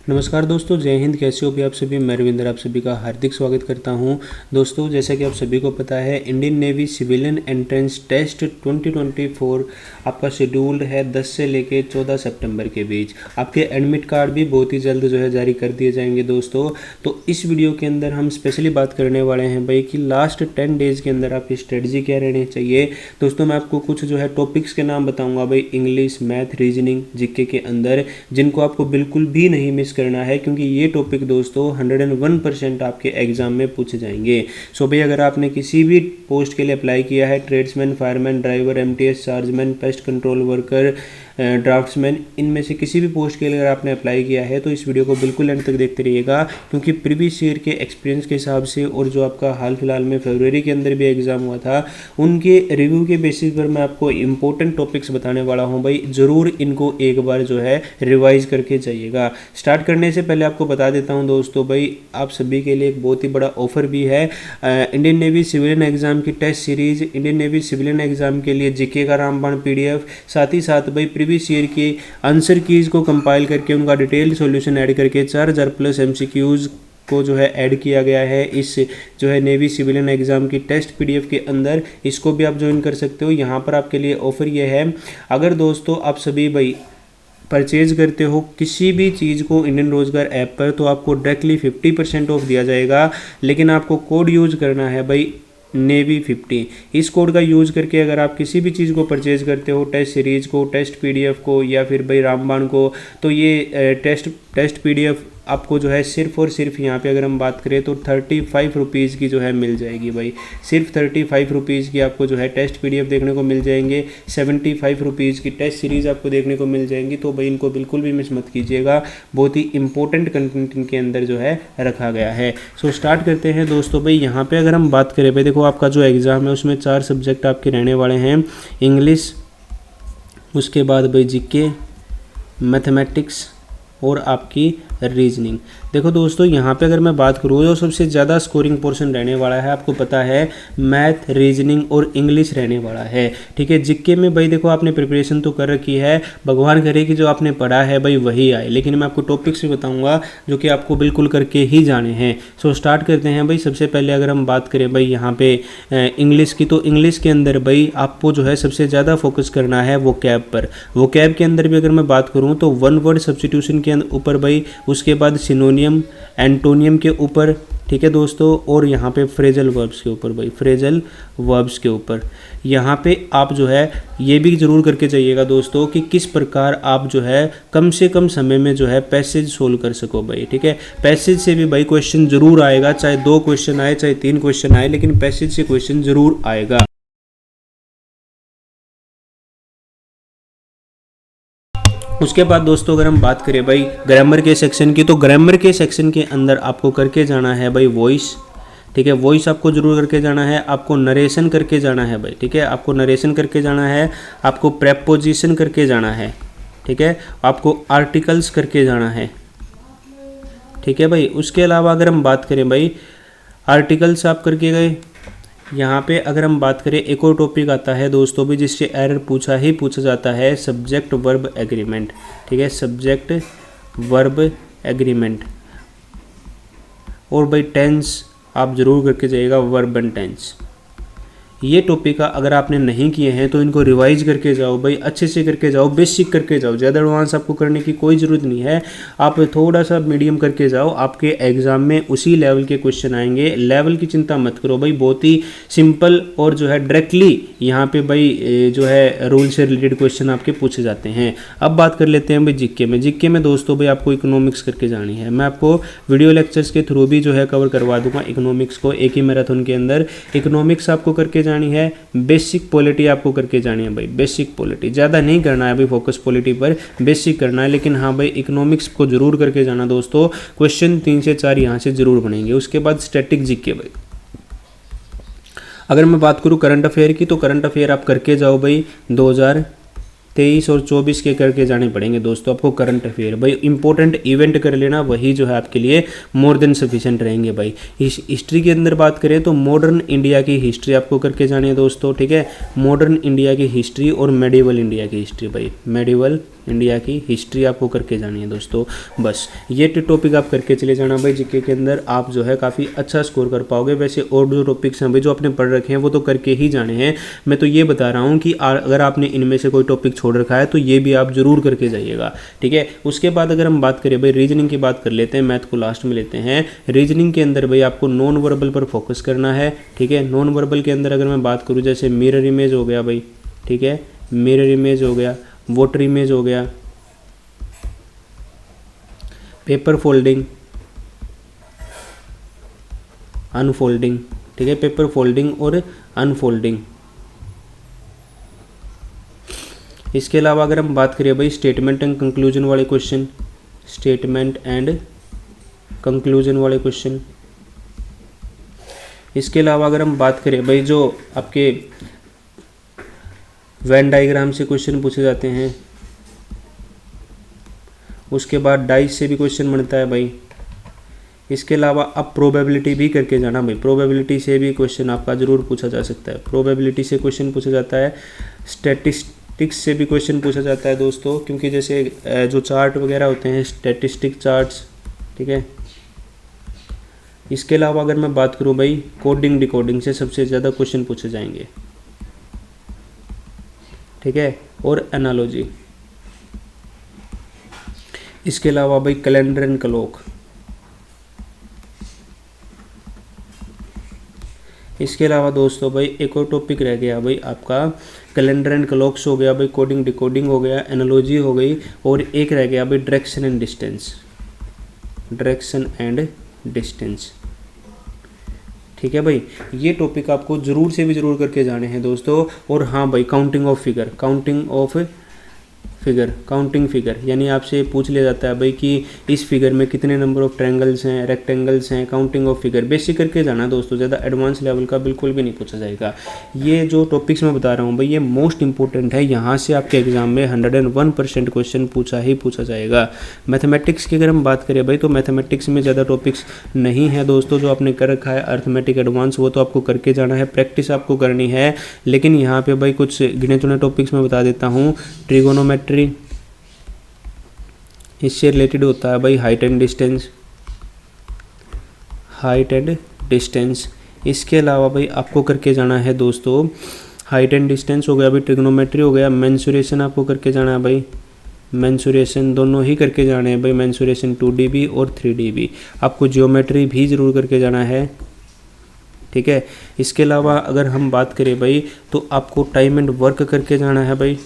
नमस्कार दोस्तों, जय हिंद। कैसे हो भी आप सभी। मैं रविंद्र आप सभी का हार्दिक स्वागत करता हूं। दोस्तों, जैसा कि आप सभी को पता है, Indian navy civilian entrance test 2024 आपका शेड्यूल्ड है 10 से लेके 14 सितंबर के बीच। आपके एडमिट कार्ड भी बहुत ही जल्द जो है जारी कर दिए जाएंगे दोस्तों। तो इस वीडियो के अंदर हम स्पेशली बात करने वाले हैं भाई कि लास्ट 10 डेज़ के अंदर आपकी स्ट्रेटजी क्या रहनी चाहिए। दोस्तों, मैं आपको कुछ जो है टॉपिक्स के नाम बताऊँगा भाई, इंग्लिश, मैथ, रीजनिंग, जीके के अंदर, जिनको आपको बिल्कुल भी नहीं मिस करना है, क्योंकि ये टॉपिक दोस्तों 101% आपके एग्जाम में पूछे जाएंगे। सो भाई, अगर आपने किसी भी पोस्ट के लिए अप्लाई किया है, tradesman, fireman, driver, MTS, chargeman, pest control worker, draughtsman, इनमें से किसी भी पोस्ट के लिए अगर आपने अप्लाई किया है तो इस वीडियो को बिल्कुल एंड तक देखते रहिएगा, क्योंकि प्रीवियस ईयर के एक्सपीरियंस के हिसाब से और जो आपका हाल फिलहाल में फरवरी के अंदर भी एग्जाम हुआ था, उनके रिव्यू के बेसिस पर मैं आपको इंपॉर्टेंट टॉपिक्स बताने वाला हूं भाई। ज़रूर इनको एक बार जो है रिवाइज करके जाइएगा। स्टार्ट करने से पहले आपको बता देता हूं दोस्तों भाई, आप सभी के लिए एक बहुत ही बड़ा ऑफर भी है। इंडियन नेवी सिविलियन एग्जाम की test series, Indian navy civilian exam के लिए जीके का रामबाण पीडीएफ, साथ ही साथ भाई प्रीवियस ईयर की आंसर कीज को कंपाइल करके उनका डिटेल सॉल्यूशन ऐड करके 4000 प्लस एमसीक्यूज को जो है ऐड किया गया है इस जो है नेवी सिविलियन एग्जाम की टेस्ट पीडीएफ के अंदर। इसको भी आप ज्वाइन कर सकते हो। यहाँ पर आपके लिए ऑफर ये है, अगर दोस्तों आप सभी भाई परचेज करते हो किसी भी चीज़ को इंडियन रोजगार ऐप पर, तो आपको डायरेक्टली 50% ऑफ दिया जाएगा। लेकिन आपको कोड यूज करना है भाई नेवी 50। इस कोड का यूज़ करके अगर आप किसी भी चीज़ को परचेज करते हो, टेस्ट सीरीज को, टेस्ट पीडीएफ को, या फिर भाई रामबाण को, तो ये टेस्ट पीडीएफ आपको जो है सिर्फ और सिर्फ यहाँ पे अगर हम बात करें तो 35 रुपीज़ की जो है मिल जाएगी भाई। सिर्फ 35 रुपीज़ की आपको जो है टेस्ट पीडीएफ देखने को मिल जाएंगे। 75 रुपीज़ की टेस्ट सीरीज़ आपको देखने को मिल जाएंगी। तो भाई इनको बिल्कुल भी मिस मत कीजिएगा, बहुत ही इंपॉर्टेंट कंटेंट इनके अंदर जो है रखा गया है। सो स्टार्ट करते हैं दोस्तों भाई। यहाँ पर अगर हम बात करें भाई, देखो आपका जो एग्ज़ाम है उसमें 4 सब्जेक्ट आपके रहने वाले हैं। इंग्लिश, उसके बाद भाई जीके, मैथमेटिक्स और आपकी रीजनिंग। देखो दोस्तों, यहाँ पे अगर मैं बात करूँ, जो सबसे ज़्यादा स्कोरिंग पोर्शन रहने वाला है, आपको पता है मैथ, रीजनिंग और इंग्लिश रहने वाला है। ठीक है, जीके में भाई देखो आपने प्रिपरेशन तो कर रखी है, भगवान करे कि जो आपने पढ़ा है भाई वही आए, लेकिन मैं आपको टॉपिक्स भी बताऊँगा जो कि आपको बिल्कुल करके ही जाने हैं। सो स्टार्ट करते हैं भाई। सबसे पहले अगर हम बात करें भाई यहाँ पे इंग्लिश की, तो इंग्लिश के अंदर भाई आपको जो है सबसे ज़्यादा फोकस करना है वो कैब पर। वो कैब के अंदर भी अगर मैं बात करूँ तो वन वर्ड सब्स्टिट्यूशन के ऊपर भाई, उसके बाद सिनोनियम, एंटोनियम के ऊपर, ठीक है दोस्तों, और यहाँ पे फ्रेजल वर्ब्स के ऊपर भाई, फ्रेजल वर्ब्स के ऊपर यहाँ पे आप जो है ये भी ज़रूर करके जाइएगा दोस्तों कि किस प्रकार आप जो है कम से कम समय में जो है पैसेज सोल्व कर सको भाई। ठीक है, पैसेज से भी भाई क्वेश्चन ज़रूर आएगा, चाहे 2 क्वेश्चन आए चाहे 3 क्वेश्चन आए, लेकिन पैसेज से क्वेश्चन ज़रूर आएगा। उसके बाद दोस्तों अगर हम बात करें भाई ग्रामर के सेक्शन की, तो ग्रामर के सेक्शन के अंदर आपको करके जाना है भाई वॉइस। ठीक है, वॉइस आपको जरूर करके जाना है, आपको नरेशन करके जाना है भाई। ठीक है, आपको नरेशन करके जाना है, आपको प्रेपोजिशन करके जाना है। ठीक है, आपको आर्टिकल्स करके जाना है। ठीक है भाई, उसके अलावा अगर हम बात करें भाई, आर्टिकल्स आप करके गए। यहाँ पे अगर हम बात करें, एक और टॉपिक आता है दोस्तों भी जिससे एरर पूछा जाता है, सब्जेक्ट वर्ब एग्रीमेंट। ठीक है, सब्जेक्ट वर्ब एग्रीमेंट। और भाई टेंस आप जरूर करके जाइएगा, वर्ब एंड टेंस। ये टॉपिक अगर आपने नहीं किए हैं तो इनको रिवाइज करके जाओ भाई, अच्छे से करके जाओ, बेसिक करके जाओ। ज़्यादा एडवांस आपको करने की कोई ज़रूरत नहीं है, आप थोड़ा सा मीडियम करके जाओ, आपके एग्ज़ाम में उसी लेवल के क्वेश्चन आएंगे। लेवल की चिंता मत करो भाई, बहुत ही सिंपल और जो है डायरेक्टली यहाँ पे भाई जो है रूल से रिलेटेड क्वेश्चन आपके पूछे जाते हैं। अब बात कर लेते हैं भाई जीके में। जीके में दोस्तों भाई आपको इकोनॉमिक्स करके जानी है। मैं आपको वीडियो लेक्चर्स के थ्रू भी जो है कवर करवा दूंगा इकोनॉमिक्स को एक ही मैराथन के अंदर। इकोनॉमिक्स आपको करके जानी है, बेसिक पॉलिटी आपको करके जानी है भाई, बेसिक पॉलिटी। ज़्यादा नहीं करना है भाई फोकस पॉलिटी पर, बेसिक करना है। लेकिन हाँ भाई इकोनॉमिक्स को जरूर करके जाना दोस्तों, क्वेश्चन 3 से 4 यहाँ से जरूर बनेंगे। उसके बाद स्टैटिक जीके भाई। अगर मैं बात करूँ करंट अफेयर की, तो करंट अफेयर आप करके जाओ भाई 2023 और 24 के करके जाने पड़ेंगे दोस्तों आपको करंट अफेयर भाई। इंपॉर्टेंट इवेंट कर लेना, वही जो है आपके लिए मोर देन सफिशिएंट रहेंगे भाई। हिस्ट्री के अंदर बात करें तो मॉडर्न इंडिया की हिस्ट्री आपको करके जानी है दोस्तों। ठीक है, मॉडर्न इंडिया की हिस्ट्री और मेडिवल इंडिया की हिस्ट्री भाई, मेडिवल इंडिया की हिस्ट्री आपको करके जानी है दोस्तों। बस ये टॉपिक आप करके चले जाना भाई, जीके के अंदर आप जो है काफ़ी अच्छा स्कोर कर पाओगे। वैसे और जो टॉपिक्स हैं भाई जो आपने पढ़ रखे हैं वो तो करके ही जाने हैं। मैं तो ये बता रहा हूँ कि अगर आपने इनमें से कोई टॉपिक छोड़ रखा है तो ये भी आप जरूर करके जाइएगा, ठीक है। उसके बाद अगर हम बात करें भाई रीजनिंग की बात कर लेते हैं, मैथ को लास्ट में लेते हैं। रीजनिंग के अंदर भाई आपको नॉन वर्बल पर फोकस करना है, ठीक है। नॉन वर्बल के अंदर अगर मैं बात करूँ जैसे मिरर इमेज हो गया भाई, ठीक है, मिरर इमेज हो गया, वाटर इमेज हो गया, पेपर फोल्डिंग, अनफोल्डिंग, ठीक है, पेपर फोल्डिंग और अनफोल्डिंग। इसके अलावा अगर हम बात करें भाई स्टेटमेंट एंड कंक्लूजन वाले क्वेश्चन, स्टेटमेंट एंड कंक्लूजन वाले क्वेश्चन। इसके अलावा अगर हम बात करें भाई जो आपके वेन डायग्राम से क्वेश्चन पूछे जाते हैं, उसके बाद डाइस से भी क्वेश्चन बनता है भाई। इसके अलावा अब प्रोबेबिलिटी भी करके जाना भाई, प्रोबेबिलिटी से भी क्वेश्चन आपका ज़रूर पूछा जा सकता है, प्रोबेबिलिटी से क्वेश्चन पूछा जाता है। स्टैटिस्टिक्स से भी क्वेश्चन पूछा जाता है दोस्तों, क्योंकि जैसे जो चार्ट वगैरह होते हैं स्टैटिस्टिक चार्ट्स, ठीक है। इसके अलावा अगर मैं बात करूं भाई कोडिंग डिकोडिंग से सबसे ज़्यादा क्वेश्चन पूछे जाएंगे, ठीक है, और एनालॉजी। इसके अलावा भाई कैलेंडर एंड क्लॉक। इसके अलावा दोस्तों भाई एक और टॉपिक रह गया भाई आपका कैलेंडर एंड क्लॉक्स हो गया भाई, कोडिंग डिकोडिंग हो गया, एनालॉजी हो गई, और एक रह गया भाई direction and distance, direction and distance, ठीक है भाई। ये टॉपिक आपको ज़रूर से भी ज़रूर करके जाने हैं दोस्तों। और हाँ भाई counting of figure, counting of figure, counting figure, यानी आपसे पूछ लिया जाता है भाई कि इस फिगर में कितने नंबर ऑफ ट्रायंगल्स हैं, रेक्टेंगल्स हैं, काउंटिंग ऑफ फिगर। बेसिक करके जाना दोस्तों, ज़्यादा एडवांस लेवल का बिल्कुल भी नहीं पूछा जाएगा। ये जो टॉपिक्स मैं बता रहा हूँ भाई ये मोस्ट इंपॉर्टेंट है, यहाँ से आपके एग्जाम में 101% क्वेश्चन पूछा जाएगा। मैथमेटिक्स की अगर हम बात करें भाई तो मैथमेटिक्स में ज़्यादा टॉपिक्स नहीं है दोस्तों, जो आपने कर रखा है अर्थमेटिक एडवांस वो तो आपको करके जाना है, प्रैक्टिस आपको करनी है। लेकिन यहाँ पे भाई कुछ गिने चुने टॉपिक्स मैं बता देता हूँ। ट्रिगोनोमेट्री, इससे रिलेटेड होता है भाई height and distance, height and distance. इसके अलावा भाई आपको करके जाना है दोस्तों हाइट एंड डिस्टेंस हो गया भाई, ट्रिग्नोमेट्री हो गया, मेंसुरेशन आपको करके जाना है भाई, मेंसुरेशन दोनों ही करके जाने हैं भाई, मेंसुरेशन 2D भी और 3D भी। आपको जियोमेट्री भी ज़रूर करके जाना है, ठीक है। इसके अलावा अगर हम बात करें भाई तो आपको टाइम एंड वर्क करके जाना है भाई,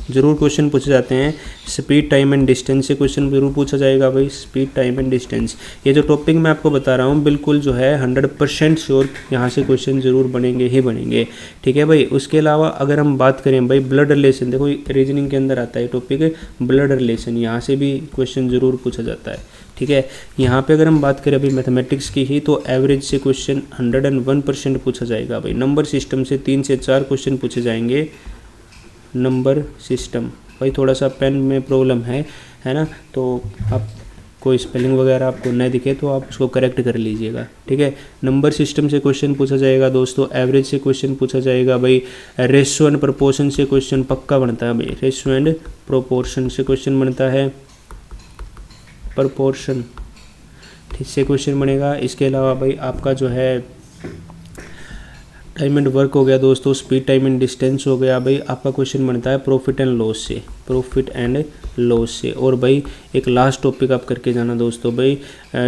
ज़रूर क्वेश्चन पूछे जाते हैं। स्पीड टाइम एंड डिस्टेंस से क्वेश्चन ज़रूर पूछा जाएगा भाई, स्पीड टाइम एंड डिस्टेंस। ये जो टॉपिक मैं आपको बता रहा हूँ बिल्कुल जो है 100% श्योर यहाँ से क्वेश्चन ज़रूर बनेंगे ही बनेंगे, ठीक है भाई। उसके अलावा अगर हम बात करें भाई ब्लड रिलेशन, देखो रीजनिंग के अंदर आता है टॉपिक ब्लड रिलेशन, यहाँ से भी क्वेश्चन ज़रूर पूछा जाता है, ठीक है। यहाँ पे अगर हम बात करें अभी मैथमेटिक्स की ही तो एवरेज से क्वेश्चन 101% पूछा जाएगा भाई। नंबर सिस्टम से 3 से 4 क्वेश्चन पूछे जाएंगे। नंबर सिस्टम भाई थोड़ा सा पेन में प्रॉब्लम है ना, तो आप कोई स्पेलिंग वगैरह आपको न दिखे तो आप उसको करेक्ट कर लीजिएगा, ठीक है। नंबर सिस्टम से क्वेश्चन पूछा जाएगा दोस्तों, एवरेज से क्वेश्चन पूछा जाएगा भाई, रेशियो एंड प्रोपोर्शन से क्वेश्चन पक्का बनता है भाई, रेशियो एंड प्रोपोर्शन से क्वेश्चन बनता है, प्रोपोर्शन ठीक से क्वेश्चन बनेगा। इसके अलावा भाई आपका जो है टाइम एंड वर्क हो गया दोस्तों, स्पीड टाइम एंड डिस्टेंस हो गया भाई, आपका क्वेश्चन बनता है प्रॉफिट एंड लॉस से, प्रॉफिट एंड लॉस से। और भाई एक लास्ट टॉपिक आप करके जाना दोस्तों भाई,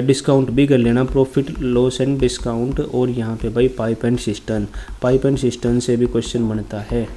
डिस्काउंट भी कर लेना, प्रॉफिट लॉस एंड डिस्काउंट। और यहाँ पे भाई pipe and system, pipe and system से भी क्वेश्चन बनता है,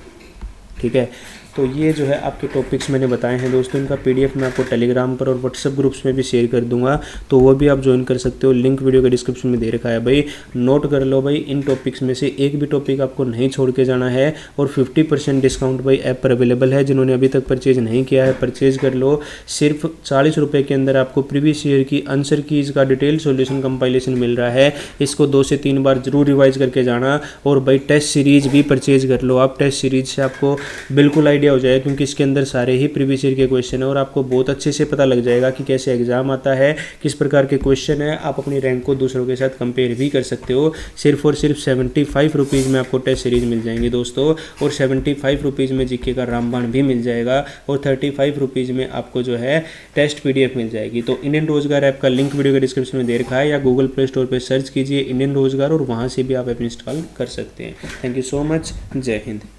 ठीक है। तो ये जो है आपके टॉपिक्स मैंने बताए हैं दोस्तों, इनका PDF मैं आपको टेलीग्राम पर और व्हाट्सएप ग्रुप्स में भी शेयर कर दूंगा, तो वो भी आप ज्वाइन कर सकते हो, लिंक वीडियो के डिस्क्रिप्शन में दे रखा है भाई। नोट कर लो भाई, इन टॉपिक्स में से एक भी टॉपिक आपको नहीं छोड़ के जाना है। और 50% डिस्काउंट भाई ऐप पर अवेलेबल है, जिन्होंने अभी तक परचेज नहीं किया है परचेज कर लो। सिर्फ 40 रुपये के अंदर आपको प्रीवियस ईयर की आंसर कीज का डिटेल सॉल्यूशन कंपाइलेशन मिल रहा है। इसको 2 से 3 बार जरूर रिवाइज करके जाना। और भाई टेस्ट सीरीज भी परचेज कर लो आप, टेस्ट सीरीज से आपको बिल्कुल आइडिया आइडिया हो जाएगा, क्योंकि इसके अंदर सारे ही प्रीवियस ईयर के क्वेश्चन है और आपको बहुत अच्छे से पता लग जाएगा कि कैसे एग्जाम आता है, किस प्रकार के क्वेश्चन है। आप अपनी रैंक को दूसरों के साथ कंपेयर भी कर सकते हो। सिर्फ और सिर्फ 75 रुपीज़ में आपको टेस्ट सीरीज मिल जाएंगी दोस्तों, और 75 रुपीज़ में जीके का रामबाण भी मिल जाएगा, और 35 रुपीज़ में आपको जो है टेस्ट PDF मिल जाएगी। तो इंडियन रोजगार ऐप का लिंक वीडियो के डिस्क्रिप्शन में दे रखा है, या गूगल प्ले स्टोर पर सर्च कीजिए इंडियन रोजगार और वहाँ से भी आप ऐप इंस्टॉल कर सकते हैं। Thank you so much. जय हिंद।